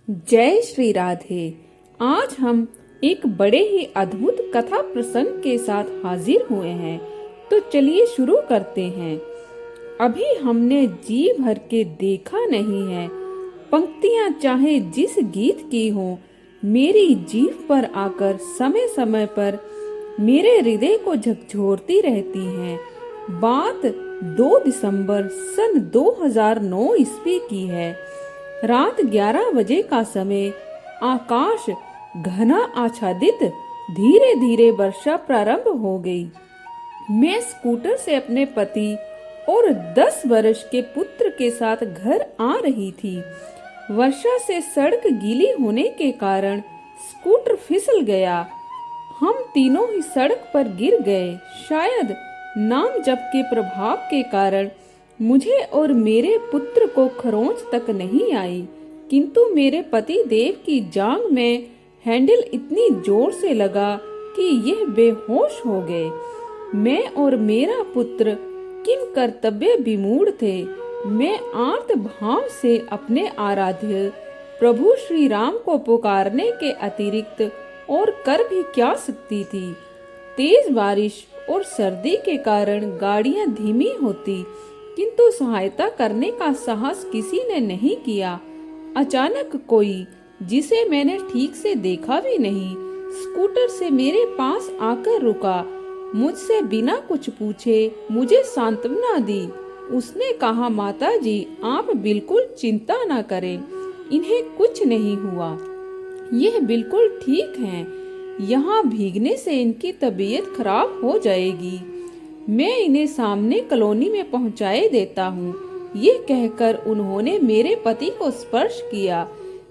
जय श्री राधे। आज हम एक बड़े ही अद्भुत कथा प्रसंग के साथ हाजिर हुए हैं, तो चलिए शुरू करते हैं। अभी हमने जी भर के देखा नहीं है, पंक्तियां चाहे जिस गीत की हो, मेरी जीभ पर आकर समय समय पर मेरे हृदय को झकझोरती रहती हैं। बात 2 दिसंबर सन 2009 ईस्वी की है। रात 11 बजे का समय। आकाश घना आच्छादित, धीरे धीरे वर्षा प्रारंभ हो गई। मैं स्कूटर से अपने पति और 10 वर्ष के पुत्र के साथ घर आ रही थी। वर्षा से सड़क गीली होने के कारण स्कूटर फिसल गया। हम तीनों ही सड़क पर गिर गए। शायद नाम जप के प्रभाव के कारण मुझे और मेरे पुत्र को खरोंच तक नहीं आई, किंतु मेरे पति देव की जांघ में हैंडल इतनी जोर से लगा कि यह बेहोश हो गए। मैं और मेरा पुत्र किम कर्तव्य विमूढ़ थे। मैं आर्त भाव से अपने आराध्य प्रभु श्री राम को पुकारने के अतिरिक्त और कर भी क्या सकती थी। तेज बारिश और सर्दी के कारण गाड़ियां धीमी होती, किंतु सहायता करने का साहस किसी ने नहीं किया। अचानक कोई, जिसे मैंने ठीक से देखा भी नहीं, स्कूटर से मेरे पास आकर रुका। मुझसे बिना कुछ पूछे मुझे सांत्वना दी। उसने कहा, माता जी, आप बिल्कुल चिंता न करें, इन्हें कुछ नहीं हुआ, यह बिल्कुल ठीक हैं। यहाँ भीगने से इनकी तबीयत खराब हो जाएगी। मैं इन्हें सामने कॉलोनी में पहुंचाए देता हूँ। ये कहकर उन्होंने मेरे पति को स्पर्श किया।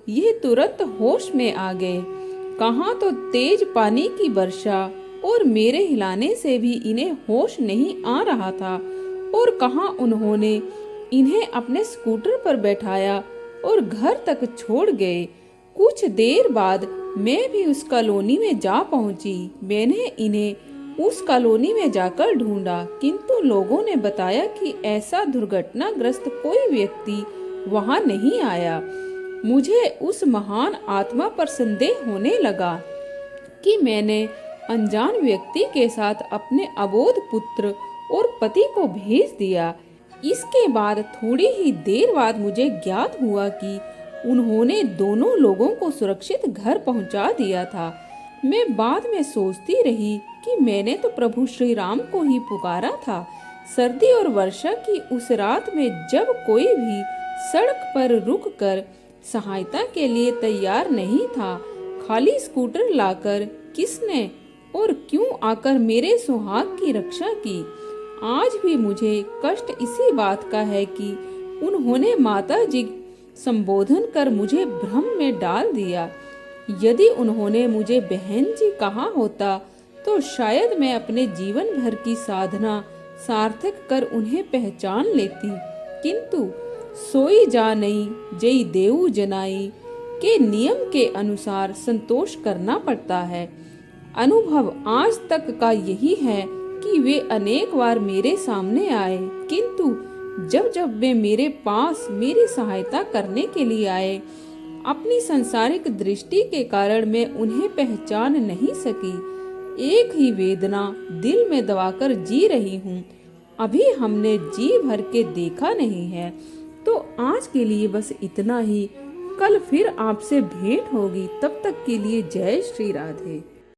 यह तुरंत होश में आ गए। कहाँ तो तेज पानी की वर्षा और मेरे हिलाने से भी इन्हें होश नहीं आ रहा था, और कहाँ उन्होंने इन्हें अपने स्कूटर पर बैठाया और घर तक छोड़ गए। कुछ देर बाद मैं भी उस कॉलोनी में जा पहुंची। मैंने इन्हें उस कॉलोनी में जाकर ढूंढा, किंतु लोगों ने बताया कि ऐसा दुर्घटनाग्रस्त कोई व्यक्ति वहां नहीं आया। मुझे उस महान आत्मा पर संदेह होने लगा कि मैंने अनजान व्यक्ति के साथ अपने अबोध पुत्र और पति को भेज दिया। इसके बाद थोड़ी ही देर बाद मुझे ज्ञात हुआ कि उन्होंने दोनों लोगों को सुरक्षित घर पहुंचा दिया था। मैं बाद में सोचती रही कि मैंने तो प्रभु श्री राम को ही पुकारा था। सर्दी और वर्षा की उस रात में जब कोई भी सड़क पर रुककर सहायता के लिए तैयार नहीं था, खाली स्कूटर लाकर किसने और क्यों आकर मेरे सुहाग की रक्षा की। आज भी मुझे कष्ट इसी बात का है कि उन्होंने माता जी संबोधन कर मुझे भ्रम में डाल दिया। यदि उन्होंने मुझे बहन जी कहा होता तो शायद मैं अपने जीवन भर की साधना सार्थक कर उन्हें पहचान लेती, किंतु सोई जा नहीं जई देऊ जनाई के नियम के अनुसार संतोष करना पड़ता है। अनुभव आज तक का यही है कि वे अनेक बार मेरे सामने आए, किंतु जब जब वे मेरे पास मेरी सहायता करने के लिए आए, अपनी सांसारिक दृष्टि के कारण मैं उन्हें पहचान नहीं सकी। एक ही वेदना दिल में दबाकर जी रही हूँ। अभी हमने जी भर के देखा नहीं है। तो आज के लिए बस इतना ही। कल फिर आपसे भेंट होगी। तब तक के लिए जय श्री राधे।